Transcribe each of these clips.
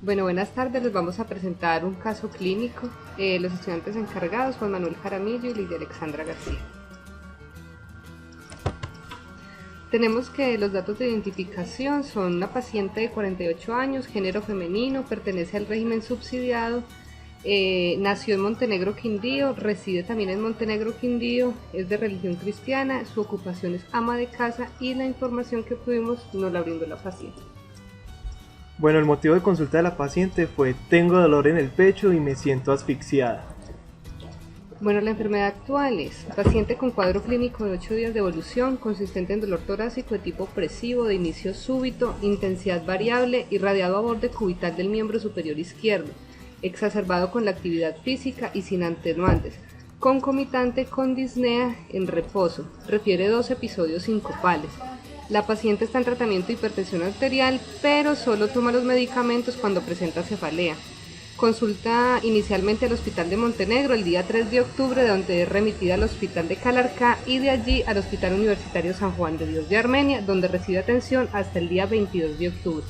Bueno, buenas tardes, les vamos a presentar un caso clínico. Los estudiantes encargados, Juan Manuel Jaramillo y Lidia Alexandra García. Tenemos que los datos de identificación son una paciente de 48 años, género femenino, pertenece al régimen subsidiado, nació en Montenegro, Quindío, reside también en Montenegro, Quindío, es de religión cristiana, su ocupación es ama de casa y la información que obtuvimos nos la brindó la paciente. Bueno, el motivo de consulta de la paciente fue: tengo dolor en el pecho y me siento asfixiada. Bueno, la enfermedad actual es paciente con cuadro clínico de 8 días de evolución, consistente en dolor torácico de tipo opresivo, de inicio súbito, intensidad variable, irradiado a borde cubital del miembro superior izquierdo, exacerbado con la actividad física y sin atenuantes, concomitante con disnea en reposo, refiere 2 episodios sincopales. La paciente está en tratamiento de hipertensión arterial, pero solo toma los medicamentos cuando presenta cefalea. Consulta inicialmente al Hospital de Montenegro el día 3 de octubre, de donde es remitida al Hospital de Calarcá y de allí al Hospital Universitario San Juan de Dios de Armenia, donde recibe atención hasta el día 22 de octubre.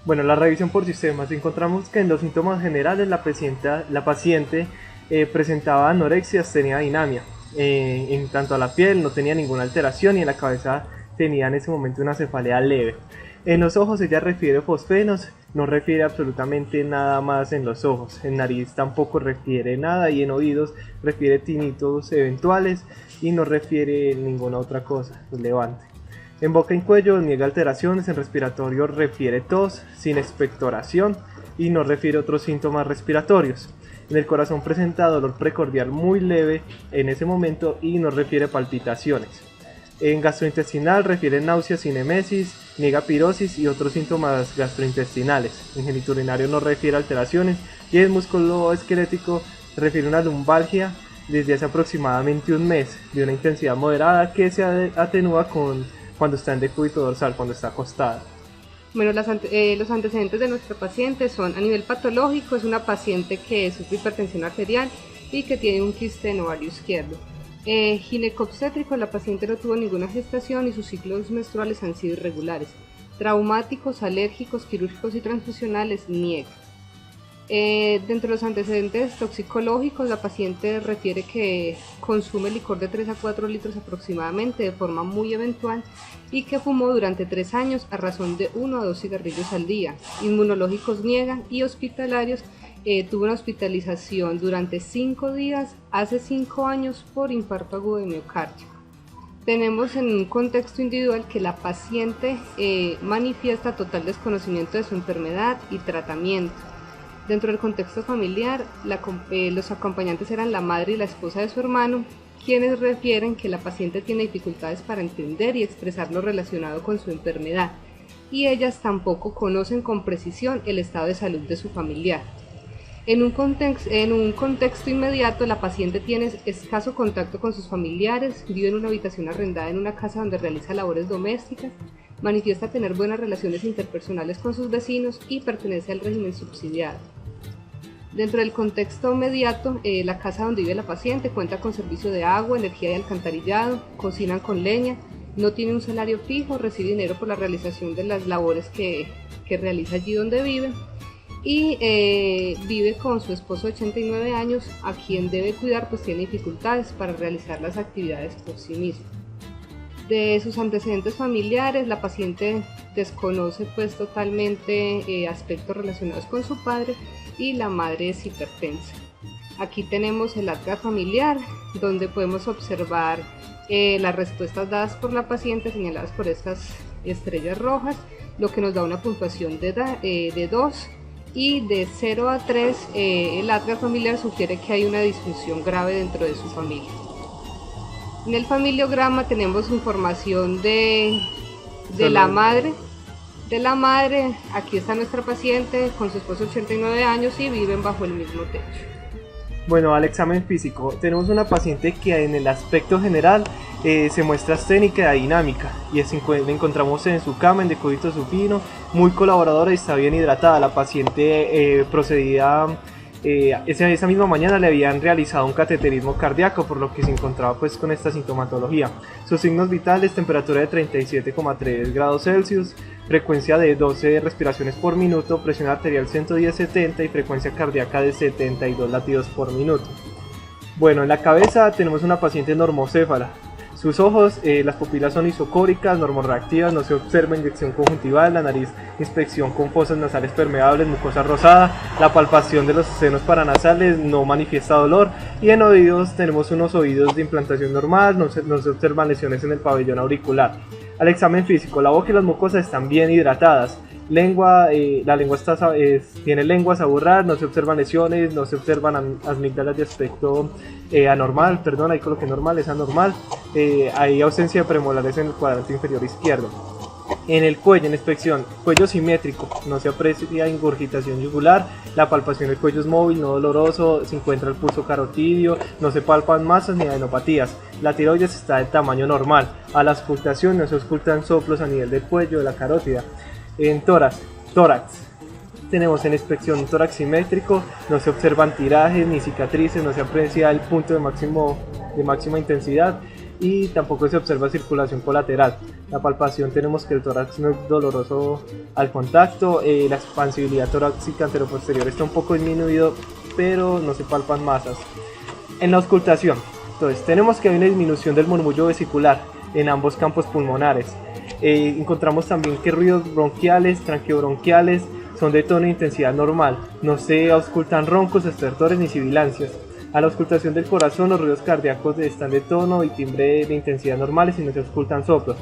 Bueno, la revisión por sistemas, encontramos que en los síntomas generales la paciente presentaba anorexia, astenia, dinamia. En tanto a la piel no tenía ninguna alteración y en la cabeza tenía en ese momento una cefalea leve. En los ojos ella refiere fosfenos, no refiere absolutamente nada más en los ojos. En nariz tampoco refiere nada y en oídos refiere tinitos eventuales y no refiere ninguna otra cosa relevante. En boca y cuello niega alteraciones, en respiratorio refiere tos sin expectoración y no refiere otros síntomas respiratorios. En el corazón presenta dolor precordial muy leve en ese momento y no refiere palpitaciones. En gastrointestinal refiere náuseas sin emesis, niega pirosis y otros síntomas gastrointestinales. En genitourinario no refiere alteraciones y en músculo esquelético refiere una lumbalgia desde hace aproximadamente un mes, de una intensidad moderada que se atenúa cuando está en decúbito dorsal, cuando está acostada. Bueno, los antecedentes de nuestra paciente son: a nivel patológico, es una paciente que sufre hipertensión arterial y que tiene un quiste en ovario izquierdo. Ginecobstétrico, la paciente no tuvo ninguna gestación y sus ciclos menstruales han sido irregulares. Traumáticos, alérgicos, quirúrgicos y transfusionales, niega. Dentro de los antecedentes toxicológicos, la paciente refiere que consume licor de 3 a 4 litros aproximadamente de forma muy eventual y que fumó durante 3 años a razón de 1 a 2 cigarrillos al día. Inmunológicos niegan y hospitalarios tuvo una hospitalización durante 5 días hace 5 años por infarto agudo de miocardio. Tenemos en un contexto individual que la paciente manifiesta total desconocimiento de su enfermedad y tratamiento. Dentro del contexto familiar, los acompañantes eran la madre y la esposa de su hermano, quienes refieren que la paciente tiene dificultades para entender y expresar lo relacionado con su enfermedad, y ellas tampoco conocen con precisión el estado de salud de su familiar. En un contexto inmediato, la paciente tiene escaso contacto con sus familiares, vive en una habitación arrendada en una casa donde realiza labores domésticas, manifiesta tener buenas relaciones interpersonales con sus vecinos y pertenece al régimen subsidiado. Dentro del contexto inmediato, la casa donde vive la paciente cuenta con servicio de agua, energía y alcantarillado, cocinan con leña, no tiene un salario fijo, recibe dinero por la realización de las labores que realiza allí donde vive, y vive con su esposo de 89 años, a quien debe cuidar, pues tiene dificultades para realizar las actividades por sí mismo. De sus antecedentes familiares, la paciente desconoce pues totalmente aspectos relacionados con su padre y la madre es hipertensa. Aquí tenemos el atlas familiar, donde podemos observar las respuestas dadas por la paciente señaladas por estas estrellas rojas, lo que nos da una puntuación de 2, y de 0 a 3 el atlas familiar sugiere que hay una disfunción grave dentro de su familia. En el familiograma tenemos información de la madre. Aquí está nuestra paciente con su esposo de 89 años y viven bajo el mismo techo. Bueno, al examen físico, tenemos una paciente que en el aspecto general se muestra asténica y dinámica, y la encontramos en su cama en decúbito supino, muy colaboradora y está bien hidratada. La paciente procedía esa misma mañana le habían realizado un cateterismo cardíaco, por lo que se encontraba pues con esta sintomatología. Sus signos vitales: temperatura de 37,3 grados Celsius, frecuencia de 12 respiraciones por minuto, presión arterial 110/70 y frecuencia cardíaca de 72 latidos por minuto. Bueno, en la cabeza tenemos una paciente normocéfala. Sus ojos, las pupilas son isocóricas, normorreactivas, no se observa inyección conjuntival, la nariz, inspección con fosas nasales permeables, mucosa rosada, la palpación de los senos paranasales, no manifiesta dolor, y en oídos tenemos unos oídos de implantación normal, no se observan lesiones en el pabellón auricular. Al examen físico, la boca y las mucosas están bien hidratadas. La lengua tiene lengua saburrar, no se observan lesiones, no se observan amígdalas de aspecto anormal, perdón, ahí coloqué normal, es anormal. Hay ausencia de premolares en el cuadrante inferior izquierdo. En el cuello, en inspección, cuello simétrico, no se aprecia ingurgitación yugular, la palpación del cuello es móvil, no doloroso, se encuentra el pulso carotidio, no se palpan masas ni adenopatías, la tiroides está de tamaño normal, a la auscultación no se auscultan soplos a nivel del cuello de la carótida. En tórax, tenemos en inspección un tórax simétrico, no se observan tirajes ni cicatrices, no se aprecia el punto de máxima intensidad y tampoco se observa circulación colateral. La palpación tenemos que el tórax no es doloroso al contacto, la expansibilidad torácica anteroposterior está un poco disminuido, pero no se palpan masas. En la auscultación, entonces tenemos que hay una disminución del murmullo vesicular en ambos campos pulmonares. Encontramos también que ruidos bronquiales, tranqueobronquiales son de tono e intensidad normal, no se auscultan roncos, estertores ni sibilancias. A la auscultación del corazón, los ruidos cardíacos están de tono y timbre de intensidad normales y no se auscultan soplos.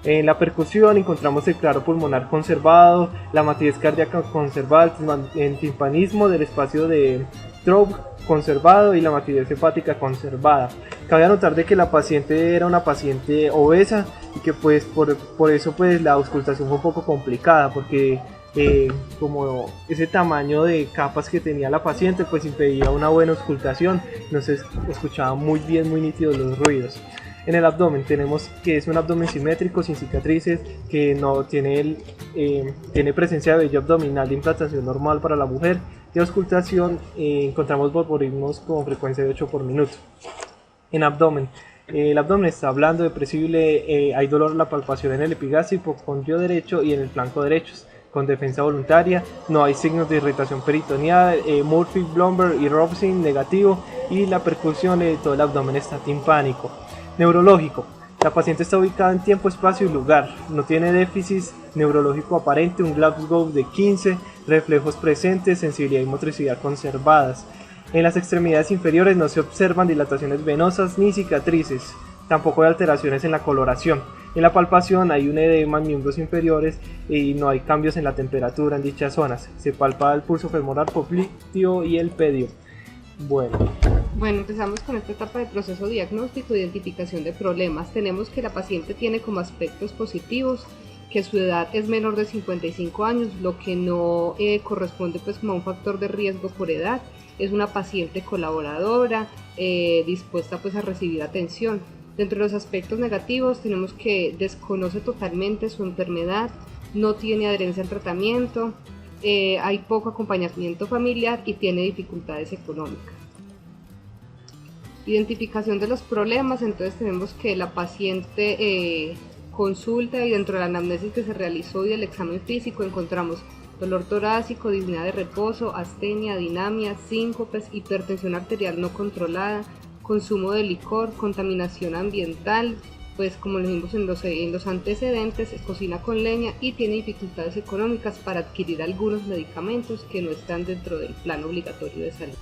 En la percusión encontramos el claro pulmonar conservado, la matriz cardíaca conservada, el timpanismo del espacio de Traub conservado y la matriz hepática conservada. Cabe anotar de que la paciente era una paciente obesa y que pues por eso pues la auscultación fue un poco complicada, porque como ese tamaño de capas que tenía la paciente pues impedía una buena auscultación, no se escuchaba muy bien, muy nítidos los ruidos. En el abdomen tenemos que es un abdomen simétrico, sin cicatrices, que no tiene, tiene presencia de vello abdominal de implantación normal para la mujer. De auscultación encontramos borborismos con frecuencia de 8 por minuto. En abdomen, el abdomen está blando, depresible, hay dolor en la palpación en el epigastrio, hipocondrio derecho y en el flanco derecho, con defensa voluntaria, no hay signos de irritación peritoneal, Murphy, Blomberg y Robson negativo, y la percusión de todo el abdomen está timpánico. Neurológico, la paciente está ubicada en tiempo, espacio y lugar, no tiene déficit neurológico aparente, un Glasgow de 15, reflejos presentes, sensibilidad y motricidad conservadas. En las extremidades inferiores no se observan dilataciones venosas ni cicatrices, tampoco hay alteraciones en la coloración. En la palpación hay un edema en miembros inferiores y no hay cambios en la temperatura en dichas zonas. Se palpa el pulso femoral, popliteo y el pedio. Bueno, empezamos con esta etapa de proceso diagnóstico e identificación de problemas. Tenemos que la paciente tiene como aspectos positivos que su edad es menor de 55 años, lo que no corresponde pues como a un factor de riesgo por edad. Es una paciente colaboradora, dispuesta pues a recibir atención. Dentro de los aspectos negativos tenemos que desconoce totalmente su enfermedad, no tiene adherencia al tratamiento, hay poco acompañamiento familiar y tiene dificultades económicas. Identificación de los problemas, entonces tenemos que la paciente consulta y dentro de la anamnesis que se realizó y del examen físico encontramos dolor torácico, disnea de reposo, astenia, dinamia, síncopes, hipertensión arterial no controlada, consumo de licor, contaminación ambiental, pues como lo vimos en los antecedentes, cocina con leña y tiene dificultades económicas para adquirir algunos medicamentos que no están dentro del plan obligatorio de salud.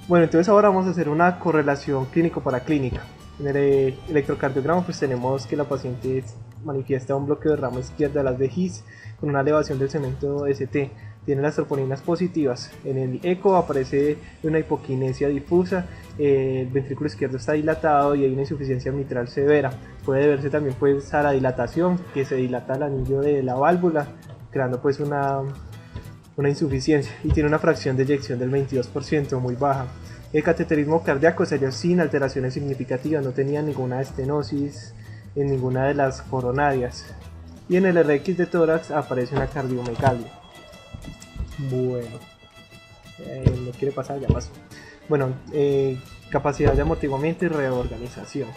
Bueno, entonces ahora vamos a hacer una correlación clínico-paraclínica. En el electrocardiograma pues tenemos que la paciente manifiesta un bloqueo de rama izquierda de las de His con una elevación del segmento ST. Tiene las troponinas positivas. En el eco aparece una hipoquinesia difusa, el ventrículo izquierdo está dilatado y hay una insuficiencia mitral severa. Puede deberse también pues a la dilatación, que se dilata el anillo de la válvula, creando pues una insuficiencia, y tiene una fracción de eyección del 22%, muy baja. El cateterismo cardíaco salió sin alteraciones significativas, no tenía ninguna estenosis en ninguna de las coronarias. Y en el RX de tórax aparece una cardiomegalia. Bueno, no quiere pasar, ya pasó. Bueno, capacidad de amortiguamiento y reorganización.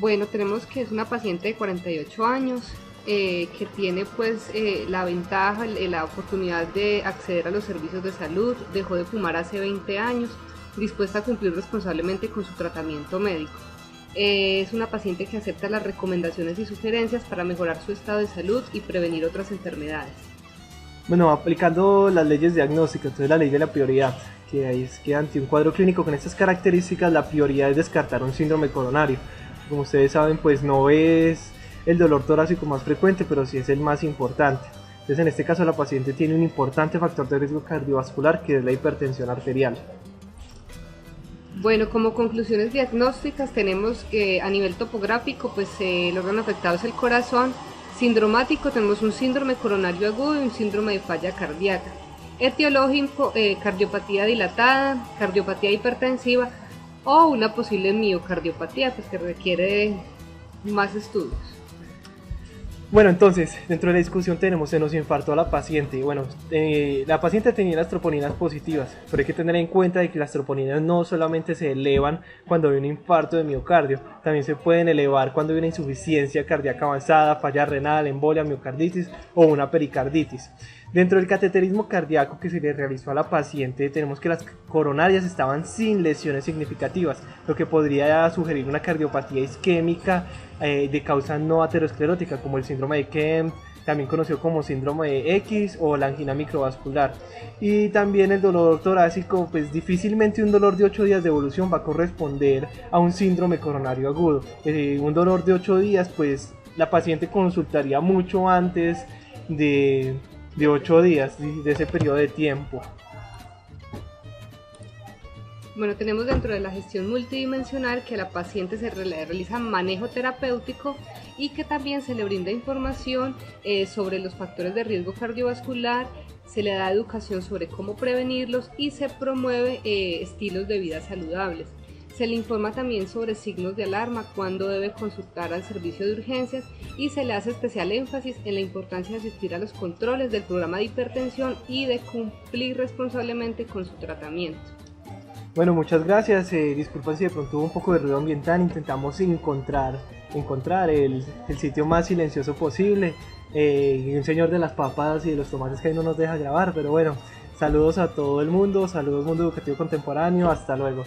Bueno, tenemos que es una paciente de 48 años que tiene pues la ventaja, la oportunidad de acceder a los servicios de salud, dejó de fumar hace 20 años, dispuesta a cumplir responsablemente con su tratamiento médico. Es una paciente que acepta las recomendaciones y sugerencias para mejorar su estado de salud y prevenir otras enfermedades. Bueno, aplicando las leyes diagnósticas, entonces la ley de la prioridad, que es que ante un cuadro clínico con estas características, la prioridad es descartar un síndrome coronario. Como ustedes saben, pues no es el dolor torácico más frecuente, pero sí es el más importante. Entonces, en este caso, la paciente tiene un importante factor de riesgo cardiovascular, que es la hipertensión arterial. Bueno, como conclusiones diagnósticas tenemos que a nivel topográfico, pues el órgano afectado es el corazón. Sindromático tenemos un síndrome coronario agudo y un síndrome de falla cardíaca. Etiológico, cardiopatía dilatada, cardiopatía hipertensiva o una posible miocardiopatía, pues que requiere más estudios. Bueno, entonces, dentro de la discusión tenemos, se nos infartó a la paciente. Bueno, la paciente tenía las troponinas positivas, pero hay que tener en cuenta de que las troponinas no solamente se elevan cuando hay un infarto de miocardio, también se pueden elevar cuando hay una insuficiencia cardíaca avanzada, falla renal, embolia, miocarditis o una pericarditis. Dentro del cateterismo cardíaco que se le realizó a la paciente, tenemos que las coronarias estaban sin lesiones significativas, lo que podría sugerir una cardiopatía isquémica de causa no aterosclerótica, como el síndrome de Kemp, también conocido como síndrome de X o la angina microvascular. Y también el dolor torácico, pues difícilmente un dolor de 8 días de evolución va a corresponder a un síndrome coronario agudo. Un dolor de 8 días, pues la paciente consultaría mucho antes de 8 días, de ese periodo de tiempo. Bueno, tenemos dentro de la gestión multidimensional que a la paciente se le realiza manejo terapéutico y que también se le brinda información sobre los factores de riesgo cardiovascular, se le da educación sobre cómo prevenirlos y se promueve estilos de vida saludables. Se le informa también sobre signos de alarma, cuándo debe consultar al servicio de urgencias y se le hace especial énfasis en la importancia de asistir a los controles del programa de hipertensión y de cumplir responsablemente con su tratamiento. Bueno, muchas gracias. Disculpen si de pronto hubo un poco de ruido ambiental. Intentamos encontrar el sitio más silencioso posible. Un señor de las papas y de los tomates que ahí no nos deja grabar, pero bueno, saludos a todo el mundo, saludos Mundo Educativo Contemporáneo, hasta luego.